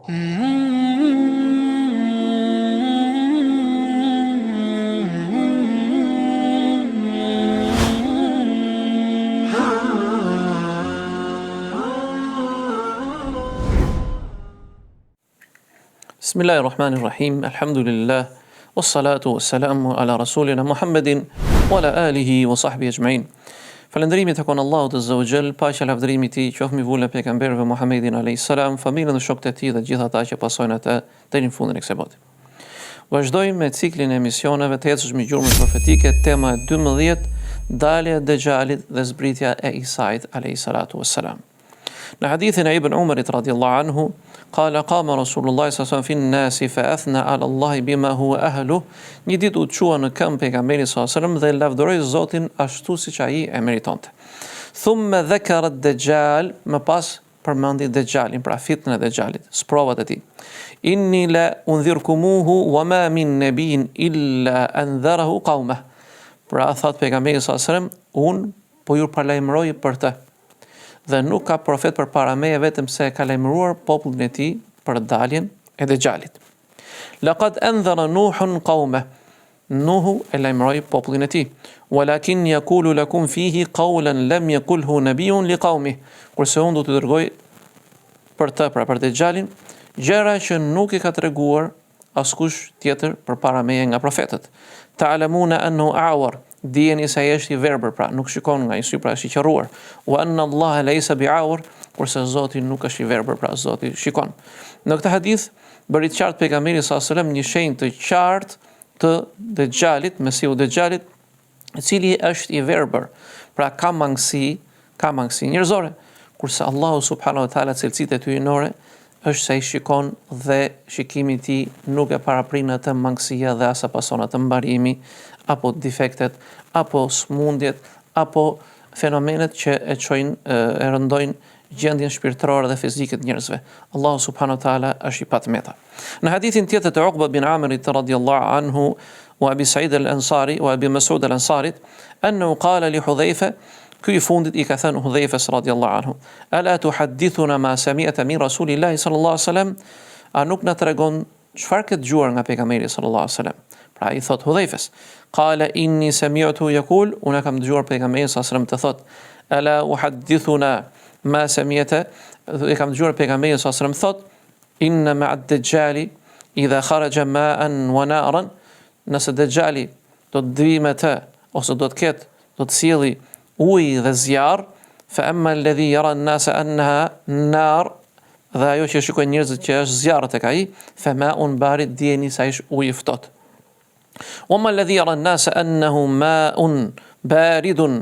Bismillahirrahmanirrahim. Alhamdulillah. Wassalatu wassalamu ala rasulina Muhammedin wa ala alihi wa sahbihi ajma'in. Falëndërimi tek Allahut azza wa jall, paqja lavdërimi i tij qoftë mbi vullën e pejgamberëve Muhammedin alayhis salam, familjen dhe shokët e tij dhe gjithë ata që pasojnë atë deri në fundin e kësaj bote. Vazhdojmë me ciklin e emisioneve të ecshëm me gjurmën profetike, tema e 12, dalja e Dejjalit dhe zbritja e Isait alayhis salatu wassalam. Në hadithin e Ibn Umarit radhiyallahu anhu, qala qama Rasulullah sallallahu alaihi wasallam fi an-nasi fa athna ala Allah bima huwa ahluh. Një ditë u çua në këmbë pejgamberi sallallahu alaihi wasallam dhe lavdëroi Zotin ashtu siç ai e meritonte. Thumma dhakara ad-Dajjal, më pas përmendi Dejjalin, pra fitnën e Dejjalit, sprovat e tij. Inni la undhirkumuhu wa ma min nabiyyin illa anzarahu qaumah. Pra thot pejgamberi sallallahu alaihi wasallam, un po ju paralajmëroj për të. Dhe nuk ka profet përpara meje vetëm se ka lajmëruar popullin e tij për daljen e Dejjalit. Laqad anzara Nuhun qaumah. Nuhu e lajmëroi popullin e tij. Walakin yaqulu lakum fihi qawlan lam yaqulhu nabiyyun liqaumih. Kurse unë do të dërgoj për të, pra për Dejjalin, gjëra që nuk i ka treguar askush tjetër përpara meje nga profetët. Ta'lamuna annahu a'war. Dijeni se ai është i verbër, pra nuk shikon nga një sy, pra është i qerruar. Wa anna Allah laysa bi'awr, kurse Zoti nuk është i verbër, pra Zoti shikon. Në këtë hadith bëri të qartë pejgamberi sallallahu alajhi wasallam një shenjë të qartë të Dejjalit, Mesiu Dejjalit, i cili është i verbër, pra ka mangësi njerëzore, kurse Allahu subhanahu wa taala cilësitë e tij hyjnore është se ai shikon dhe shikimi i tij nuk e paraprin atë mangësia dhe as pason atë mbarimi apo defektet, apo smundjet, apo fenomenet që e çojnë e rëndojnë gjendjen shpirtërore dhe fizike të njerëzve. Allahu subhanahu wa taala është i patmeta. Në hadithin tjetër të Uqba bin Amirit radhiyallahu anhu wa Abi Sa'id al-Ansari wa Abi Mas'ud al-Ansarit, annahu qala li Hudhayfa, ky i fundit i ka thënë Hudhayfas radhiyallahu anhu, ala tuhaddithuna ma sami'ta min Rasulillahi sallallahu alaihi wasallam, a nuk na tregon çfarë ke dëgjuar nga pejgamberi sallallahu alaihi wasallam? Pra i thot Hudhayfas, qala inni sami'tu yaqul, unë kam dëgjuar pejgamberin sallallahu alaihi wasallam të thot, ala uhaddithuna ma sami'ta, e kam dëgjuar pejgamberin sallallahu alaihi wasallam thot, inna ma'a ad-Dajjali idha kharaja ma'an wa naran, nëse Dejjali do të dhime të, ose do të ketë, do të sjellë ujë dhe zjarr, fa amma alladhi yara an-nasa annaha nar, dhe ajo që shikojnë njerëzit që është zjarr tek ai, fa ma'un barid, dijeni se ai është ujë i ftohtë. Wa amma alladhi yara an-nasa annahu ma'un baridun,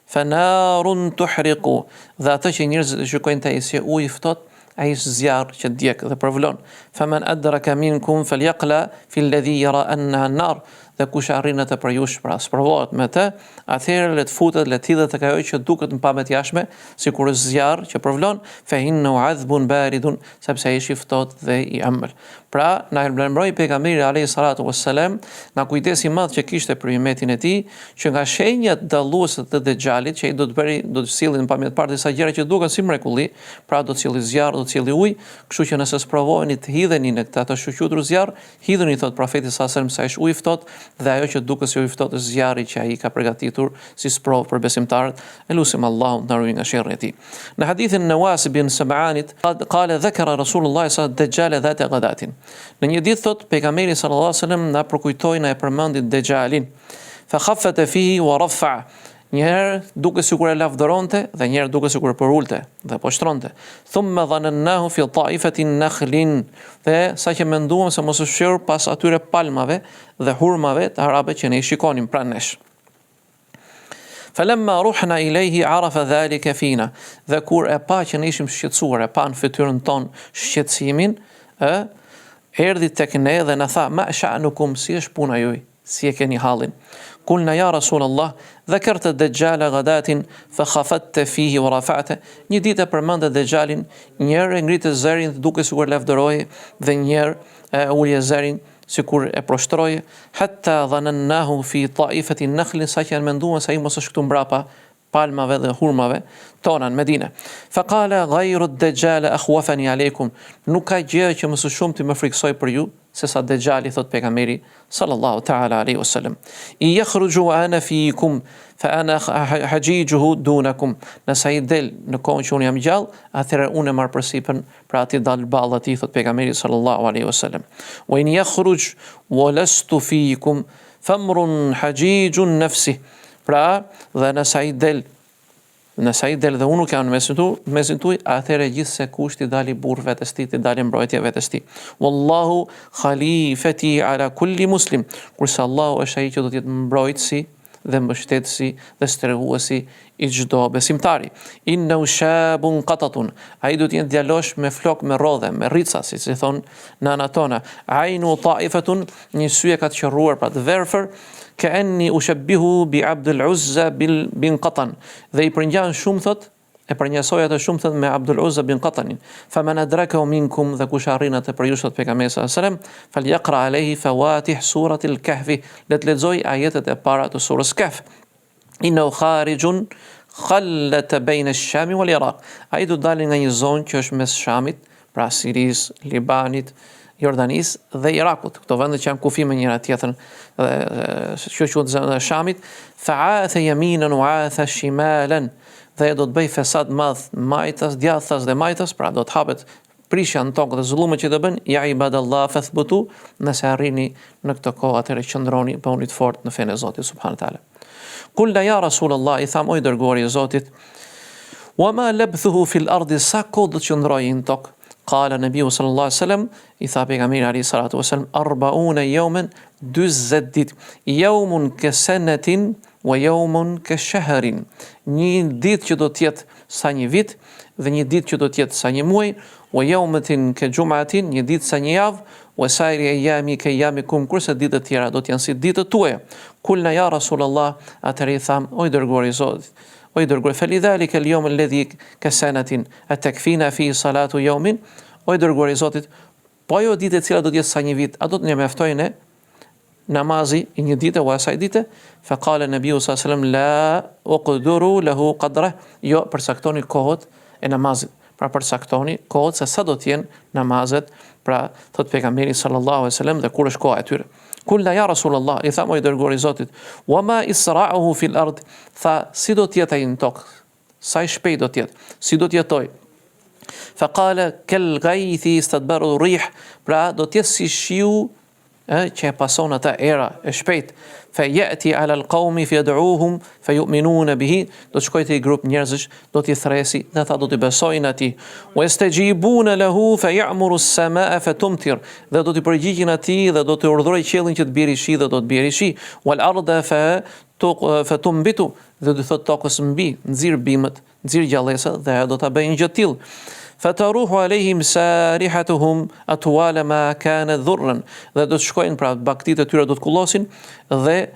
fa narun tuhriqu, dhe ato që njerëzit shikojnë te ai si ujë i ftohtë, ai është zjarr që djeg dhe përvlon. Faman adraka minkum falyaqla fi alladhi yara annaha an-nar, dhe kush arrin atë për jush, pra sprovohet me të, atëherë le të futet, le të hidhet tek ajo që duket në pamje të jashtme, sikur është zjarr që përvlon, fa innahu adhbun baridun, sepse ai është i ftohtë dhe i ëmbël. Pra, na lajmëroi pejgamberi alayhis salatu wassalam, na kujdesi i madh që kishte për umetin e tij, që nga shenjat dalluese të Dejjalit, që ai do të sillin në pamje të parë disa gjëra që duken si mrekulli, pra do të sillë zjarr, do të sillë ujë, kështu që nëse sprovoheni të hidheni në këtë ato shoqëtur zjarr, hidhuni, thot profeti sallallahu alajhi wasallam, se ai është ujë i ftohtë, dhe ajo që duket si ujë i ftohtë është zjarri që ai ka përgatitur si sprovë për besimtarët. Elusim Allahun të na ruaj nga sherrri i tij. Në hadithin Nawas bin Sam'anit, qala dhakara Rasulullah sallallahu alaihi wasallam Dajjal dhata ghadatin. Në një ditë thot pejgamberi sallallahu alaihi wasallam na përkujtoi, na e përmendi Dejjalin. Fa khaffata fihi wa rafa'a. Njëherë duke sikur e lavdëronte dhe njëherë duke sikur e përulte dhe po shtronte. Thumma dhanannahu fi ta'ifatin nakhlin, dhe saqë menduam se mos është fshirë pas atyre palmave dhe hurmave të arabe që ne i shikonim pranë nesh. Falamma ruhna ilayhi arafa dhalika fina, dhe kur e pa që ne ishim shqetësuar, e pa në fytyrën tonë shqetësimin, erdhi tek ne dhe na tha, ma sha'nukum, si është puna juaj, si e keni hallin? Kulna ja Rasulallah, dhakarta Dajjala ghadatin fa khafatta fihi wa rafa'ta. Një ditë përmendë Dajjalin, njëherë ngritë zërin duke sikur lavdëroi, dhe njëherë ulje zërin sikur e proshtroi, hatta dhanannahu fi ta'ifatin nakhl, sa që menduan se ai mos është këtu mbrapa palmave dhe hurmave tona në Medinë. Faqala ghayru ad-dajjal akhwafani alaykum. Nuk ka gjë që më së shumti më friksoj për ju se sa Dejjali, thot pejgamberi sallallahu ta'ala alaihi wasallam. I yakhruju ana fiikum fa ana hajijuhu dunakum. Nëse ai del në kohën që unë jam gjallë, atëherë unë e marr përsipër pra aty dal ballë aty, thot pejgamberi sallallahu alaihi wasallam. Wa in yakhruj wa lastu fiikum famrun hajijun nafsi. Pra, dhe nëse ai del dhe unë nuk jam në mesin tuaj, atëherë gjithse kush t'i dali burr vetes tij, t'i dali mbrojtje vetes tij. Wallahu khalifati ala kulli muslim. Kurse Allahu është ai që do të jetë mbrojtësi dhe mbështetësi dhe strehuesi i çdo besimtari. Inna shabun qatatun. Ai do të jetë djalosh me flok, me rrodhe, me rrica, siç i thon nanat tona. Ainu ta'ifatun, një sy e ka të qerruar, pra të verfër. Ka'anni ushabbihu bi Abdul Uzza bin Qatan. Dhe i përngjan shumë, thot, e përnjësoj atë shumë, thot, me Abdul Uzza bin Qatanin. Faman adrakahu minkum, dhe kush arrin atë për ju, thot pejgamberi sallallahu alaihi wasallam, falyaqra alayhi fawatih suratil Kahf. Le të lexoj ajetet e para të surës Kahf. Innahu kharijun khallat bayna ash-Sham wal Iraq. Ai do dalin nga një zonë që është mes Shamit, pra Siris, Libanit, Jordanis dhe Irakut. Këto vende që janë kufi me njëra tjetrën, që quhet zona e Shamit, fa'atha yaminan wa 'atha shimalan. Dhe do të bëj fesad madh majtas, djathtas dhe majtas, pra do të hapet prishja në tokë dhe zullumet që do bën, ja ibadallah fathbutu, nëse arrini në këtë kohë atëherë qëndroni, bëhuni të fortë në fenë e Zotit subhanahu wa taala. Qulna ya Rasulullah, i tham o i dërguari i Zotit, wa ma labthuhu fil ardi, sa kohë do të qëndrojë në tokë? Qala Nabiu sallallahu alaihi wasallam, i tha pejgamberi alayhi salatu wasallam, 40 yawman, 40 ditë. Yawmun ka sanatin wa yawmun ka shahrin. Një ditë që do të jetë sa një vit dhe një ditë që do të jetë sa një muaj, wa yawmatin ka jum'atin, një ditë sa një javë, wa sairi ayami ka yamikum, kurse ditët e tjera do të janë si ditët tuaja. Kulna ya Rasulullah, atëri tham, o i dërguari i Zotit, o i dërguari, falidhalika al-yawm alladhi ka sanatin atakfina fi salatu yawmin. O i dërguari i Zotit, po ajo ditë e cila do të jetë sa një vit, a do të na mjaftojë namazi i një dite o asaj dite? Fa qala Nabiu sallallahu alaihi wasallam, la uqduru lahu qadra. Jo, përcaktoni kohët e namazit. Pra përcaktoni kohët se sa do të jenë namazet, pra thot pejgamberi sallallahu alaihi wasallam, dhe kur është koha e tyre. Kulna ya Rasulullah, i tham o i dërguari i Zotit, wa ma isra'uhu fil ard. Tha, si do të jetë ai në tokë? Sa i shpejt do të jetë? Si do të jetojë? Faqala kal ghaythi istadbaru rih. Pra do të jetë si shiu që e pason ata era e shpejt. Fa yati ala alqawmi fayad'uhum fayu'minuna bihi. Do të shkojë te një grup njerëzish, do t'i thresi dhe ata do t'i besojnë atij. Wa yastajibuna lahu fay'muru as-samaa fatumtir. Dhe do t'i përgjigjen atij dhe do t'i urdhërojë qiellin që të bjerë shi dhe do të bjerë shi. Wal arda fatumbitu. Dhe do të thotë tokës mbi, nxirr bimët, nxirr gjallësa dhe ajo do ta bëjë një gjë të tillë. Fataruhu alehim sarihatuhum atwala ma kana dhurran. Dhe do të shkojnë, pra baktitë e tyre do të kullosin dhe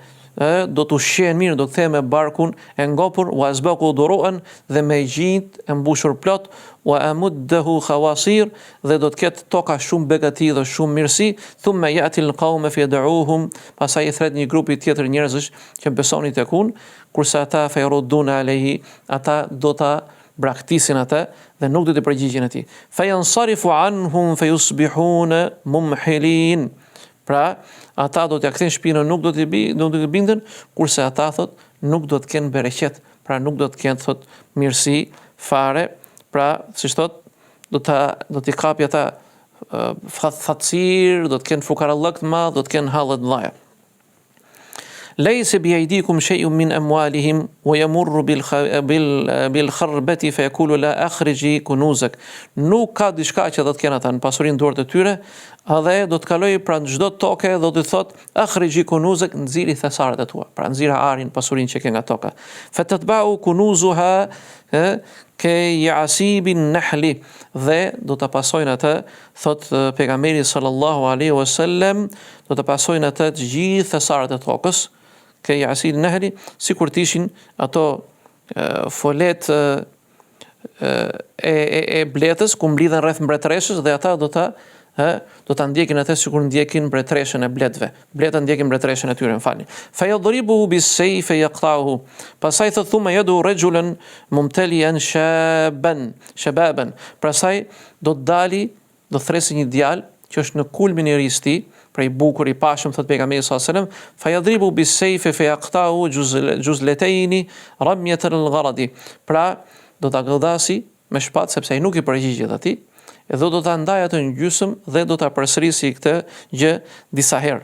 do të ushqehen mirë, do të kthehen me barkun e ngopur, wa asbaqu duruan, dhe me gjinjt e mbushur plot, wa amuddahu khawasir, dhe do të ketë toka shumë begati dhe shumë mirësi. Thumma yati alqawma fayad'uhum, pastaj i thret një grupi tjetër njerëzish që besonin tek unë, kurse ata fayrudduna alayhi, ata do ta braktisin atë dhe nuk do të përgjigjen atij. Fayansarifu anhum fayusbihuna mumhilin. Pra, ata do t'ja kthejnë shpinën, nuk do të binden, kurse ata thot nuk do të kenë bereqet, pra nuk do të kenë thot mirësi fare, pra siç thot do t'i kapi ata fatësir, do të kenë fukarallëk të madh, do të kenë hallë të mëdha. Laysa biaydikum shay'un min amwalihim wa yamurru bil kharbati fa yaqulu la akhriji kunuzak. Nuk ka diçka që do të kenë ata në pasurinë dorë të tyre, edhe do të kalojë pranë çdo toke dhe do të thotë akhriji kunuzak, nxiri thesaret e tua, pra nxira arin, pasurinë që ke nga toka. Fatatba'u kunuzuha ke yasibin nahli, dhe do ta pasojnë atë, thot pejgamberi sallallahu alaihi wasallam, do ta pasojnë atë të gjithë thesaret e tokës, ke yasibin nahli, sikur të ishin ato folet e bletës ku mblidhen rreth mbretëreshës, dhe ata do ta do ta ndjekin atë sikur ndjekin mbretreshën e bletëve. Bleta ndjekin mbretreshën e tyre, m'falni. Fa yadribuhu bis-sayf yaqta'uhu. Pastaj thot thumma yadu rajulan mumtaliyan shababan. Pastaj do të dali, do thresë një djalë që është në kulmin e risë tij, prej bukur i pashëm, thot pejgamberi sallallahu alajhi wasallam, fa yadribu bis-sayf fa yaqta'u juzlatayn ramyatan al-gharadi. Pra do ta godasi me shpatë sepse ai nuk i përgjigjet atij, edhe do ta ndaj atë në gjysmë dhe do ta përsërisi këtë gjë disa herë.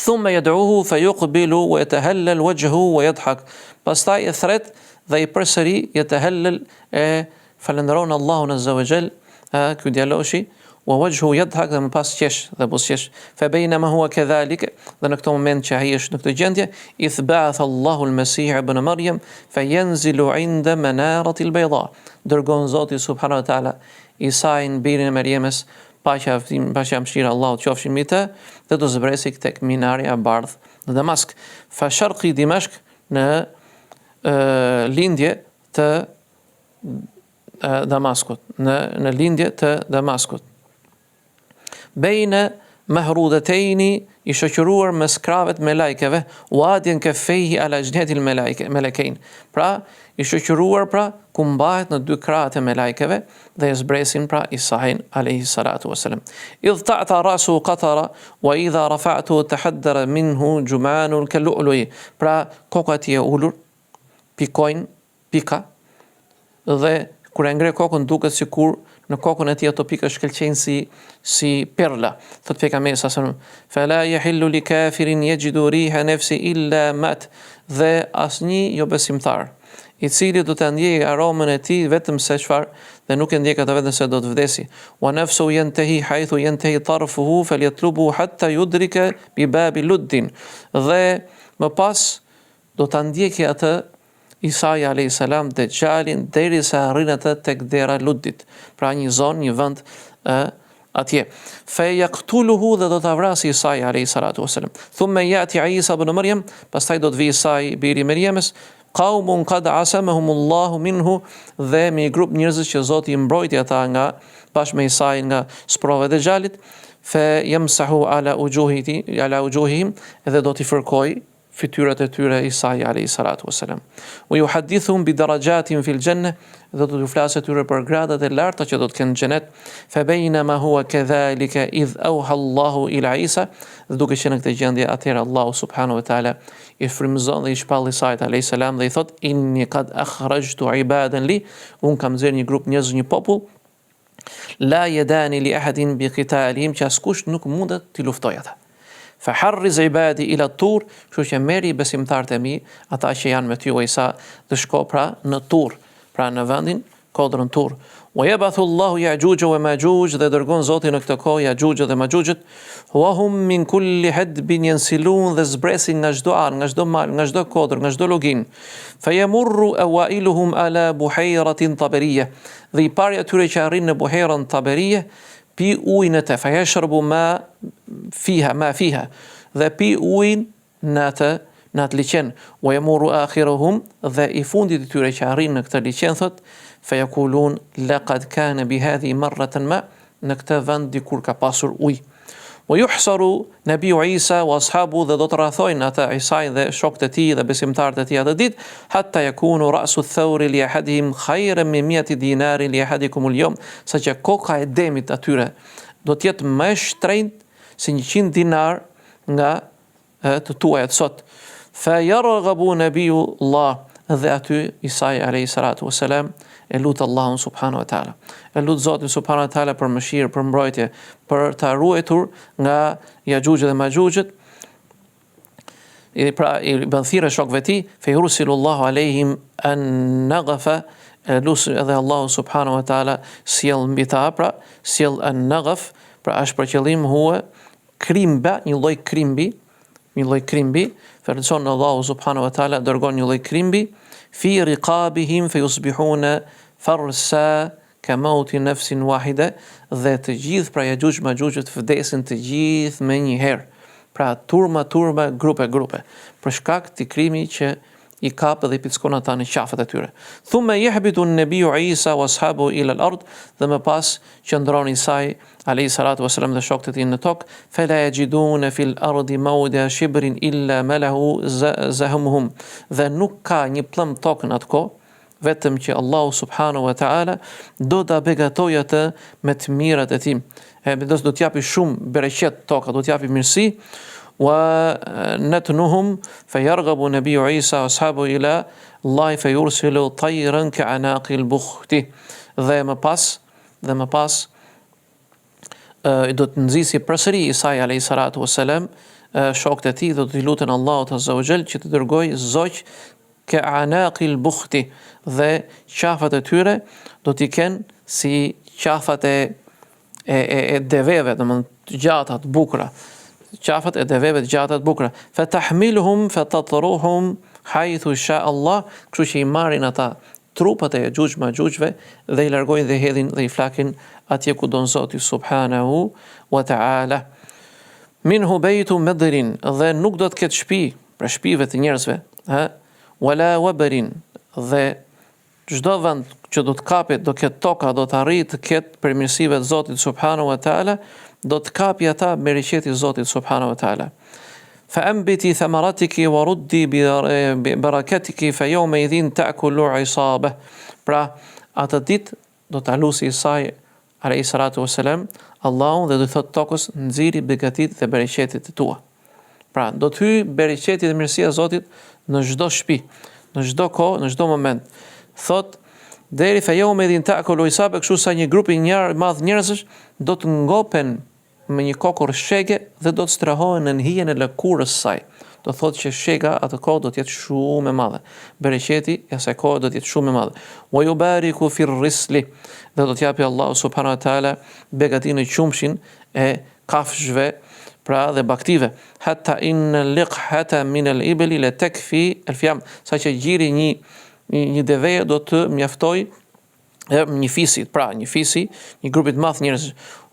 Thumma yad'uhu fa yuqbilu wa yatahallal wajhuhu wa yadhhak. Pastaj e thret dhe i përsëri yatahallal, e falënderon Allahun azza wa jall, ky djaloshi, wa wajhuhu yadhhak, dhe më pas qesh dhe buzëqesh. Fa bainama huwa kadhalik, dhe në këtë moment që ai është në këtë gjendje, ithba'atha Allahu al-Masih ibn Maryam fa yanzilu 'inda manarati al-bayda. Dërgon Zoti subhanahu wa taala Isain birin e Merjemes, paqja mëshira Allahut qofshin mbi të, dhe do zbresi tek minarja e bardhë në Damask. Fa sharqi Dimashq, në lindje të Damaskut, në lindje të Damaskut. Bejnë mahrudatejni, i shoqëruar me skravet me lajkeve, wadjen ke fejhi ala gjnetil melekejn. Pra, i shoqëruar pra, ku mbahet në dy krahët e me lajkeve, dhe e zbresin pra Isain alayhi salatu wasalam. Idh ta'ta rasu qatara, wa idha rafa'tu tahaddara minhu jumanul kallu'lu'i. Pra, koka ti e ulur, pikojnë, pika, dhe kur e ngre kokën duket sikur në kokën e tij ato pika shkëlqejnë si perla. Thot pejgamberi sallallahu alajhi wasallam, fala yahillu li kafirin yajidu riha nafsi illa mat. Dhe asnjë jo besimtar i cili do të ndjejë aromën e tij vetëm se çfarë, dhe nuk e ndjek atë vetëm se do të vdesi. Wa nafsu yantahi haythu yantahi tarfuhu falyatlubu hatta yudrika bi babi luddin. Dhe më pas do ta ndjekë atë Isa alayhis salam Dejjalin derisa arrin atë tek dera Luddit, pra një zonë, një vend atje. Fa yaqtuluhu, dhe do ta vrasë Isa alayhis salatu wasalam. Thumma yati Isa ibn Maryam, pastaj do të vi Isa biri i Merjemes, qaumun qad asamahum Allahu minhu, dhe me një grup njerëzish që Zoti i mbrojti ata nga bashkë me Isa nga sprova e Dejjalit. Fa yamsahu ala wujuhihim, edhe do t'i fërkoj fytyrat e tyre Isa alayhi salatu wasalam. Wa yuhaddithuhum bi darajatin fil janna, do të flasë tyre për gradat e larta që do të kenë në xhenet. Fa bainama huwa kadhalika idh awha Allahu ila Isa, dhe duke qenë në këtë gjendje atëherë Allahu subhanahu wa taala i frymëzon dhe i shpall Isait alayhi salam dhe i thot, inni qad akhrajtu ibadan li, un kam zgjer një grup njerëz, një popull, la yadani li ahadin bi qitalihim, që askush nuk mundet t'i luftojë ata. Fa harriz ibadi ila Tur, kështu që merri besimtarët e mi, ata që janë me ty o Isa, dhe shko pra në Tur, pra në vendin kodrën Tur. Wa yabathu Allahu Ya'juj wa Ma'juj, dhe dërgon Zoti në këtë kohë Ya'juj dhe Ma'juj, wa hum min kulli hadbin yansilun, dhe zbresin nga çdo anë, nga çdo mal, nga çdo kodër, nga çdo login. Fa yamurru awailuhum ala buhayratin taberiyah, dhe i pari atyre që arrin në buherën Taberiyah, pi ujnë të, fa yashrabu ma fiha, dhe pi ujnë në atë liqen. Wa yamuru akhiruhum, dhe i fundit të tyre që arrin në këtë liqen, thot, fa yakulun laqad kana bi hadhi marratan ma, në këtë vend dikur ka pasur ujë. Wa yuhsaru nabiu Isa wa ashabu, dhe do të rrethojnë ata Isai dhe shokët e tij dhe besimtarët e tij atë ditë, hatta yakunu ra'su thawri li ahadihim khayran min 100 dinarin li ahadikum al-yawm, saqë koka e demit atyre do të jetë më shtrenjtë se 100 dinar nga të tuajat sot. Fa yarghabu nabiu Allah, dhe aty Isai alayhi salatu wasalam e lut Allahun subhanahu wa taala. E lut Zotin subhanahu wa taala për mëshirë, për mbrojtje, për ta ruajtur nga Ya'juj dhe Ma'juj. Pra i bën thirrje shokëve të tij, fa yursilullahu alaihim an naghafa, lut edhe Allahu subhanahu wa taala sjell mbi ta, pra sjell an naghaf, pra është për qëllim huwa krimba, një lloj krimbi, fërson Allahu subhanahu wa taala dërgon një lloj krimbi, fi riqabihim fa yusbihuna farsa ka mauti nafsin wahida, dhe të gjithë pra Ya'juj Ma'juj vdesin të gjithë me një herë, pra turma, grupe, për shkak të krimit që i kapë dhe i pickon ata në qafët e tyre. Thumma yahbitu an-nabiyyu Isa wa ashabu ila al-ard, dhe më pas qëndron Isai alayhi salatu wasalam dhe shokët e tij në tokë, fala yajiduna fil ardi mawda shibrin illa malahu zahmuhum, dhe nuk ka një plëm tokë në atë kohë, vetëm që Allahu subhanahu wa taala do ta begatojë atë me të mirat e tij. Do të japi shumë bereqet toka, do të japi mirësi. Wa natnuhum fayarghabu nabiyyu Isa wa ashabu ila Allah fayursilu tayran ka'anaqil bukhti. Dhe më pas do të nxisi përsëri Isa alayhi salatu wassalam shokët e tij, do të lutën Allahut azza wa jall që të dërgojë zogj ka'anaqil bukhti, dhe qafat e tyre do t'i kenë si qafat e deveve, domethënë të gjata, të bukura. Qafat e deveve të gjata, të bukura. Fa tahmiluhum fa tatruhum haythu sha Allah, kështu që i marrin ata trupat e Xhuxhve dhe i largojnë dhe hedhin dhe i flakin atje ku don Zoti subhanahu wa taala. Minhu baytu madrin, dhe nuk do të ketë shtëpi për shtëpive të njerëzve, wala wabarin, dhe çdo vend që do të kapet, do ketë toka, do të arrijë të ketë përmirësive të Zotit subhanahu wa taala, do të kapi ata me riqeti i Zotit subhanahu wa taala. Fa anbiti thamaratiki wa ruddi bi barakatiki fa yawma idhin ta'kulu isaba. Pra atë ditë do ta lusi Isai alayhi salatu wassalam Allahun dhe do thot tokës, nxiri begatit dhe bereqetit e tua. Pra do të hyj bereqeti dhe mirësia e Zotit në çdo shtëpi, në çdo kohë, në çdo moment. Thot deri fa yawma idhin ta'kulu isaba, kështu sa një grup i madh njerëzish do të ngopen me një kokër shege dhe do të strahohen në hijen e lëkurës saj. Do thotë që shega atë kohë do të jetë shumë e madhe. Bereqeti e asaj kohe do të jetë shumë e madhe. Wa yubariku fi risli, dhe do të japi Allahu subhanahu wa taala begatinë e qumshin e kafshëve, pra dhe baktive. Hatta inna liqhata min al-ibli la takfi al-fiyam, saqë gjiri një deveje do të mjaftoj një fisit, pra një fisi, një grup i madh njerëz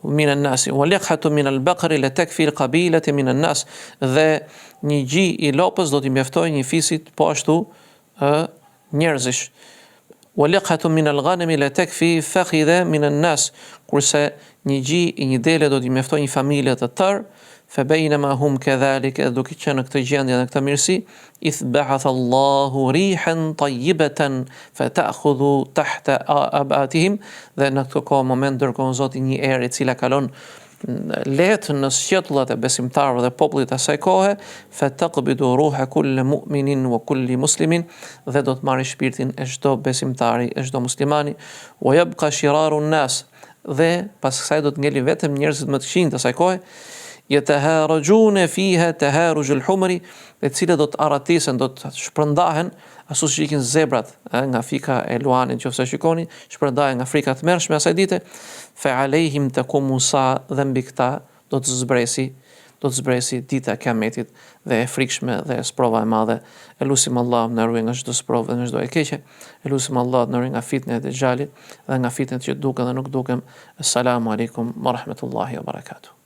min an-nas, wa liqhatu min al-baqari la takfi al-qabilati min an-nas, dhe një gji i lopës do t'i mjaftojë një fisit po ashtu njerëzish. Wa liqhatu min al-ghanami la takfi fakhidha min an-nas, kurse një gji i një dele do t'i mjaftojë një familje të tërë. Fa bainama hum kadhalika, duke qenë në këtë gjendje dhe këtë mirësi, ith ba'atha Allahu rihan tayyibatan fa ta'khudhu tahta abatihim, dhe në këtë kohë moment dërgon Zoti një erë e cila kalon lehtë në sqetullat e besimtarëve dhe popullit asaj kohe, fa taqbidu ruha kulli mu'minin wa kulli muslimin, dhe do të marrë shpirtin e çdo besimtari, e çdo muslimani, wa yabqa shiraru an-nas, dhe pas kësaj do të ngelin vetëm njerëzit më të qinjtë asaj kohe, yataharajuna fiha taharuj al-humri, të cilët do të arratisen, do të shpërndahen ashtu siç ikin zebrat nga fika e luanit, nëse shikoni, shpërndahen nga frika të mërshme asaj dite. Fa alehim taqumu sa, dhe mbi këta do të zbresi dita e Kiametit, dhe e frikshme dhe sprova e madhe. Elusim Allah na ruaj nga çdo sprovë dhe nga çdo e keqe. Elusim Allah na ruaj nga fitnet e xhalit dhe nga fitnet që duken dhe nuk duken. Assalamu alaikum wa rahmatullahi wa barakatuh.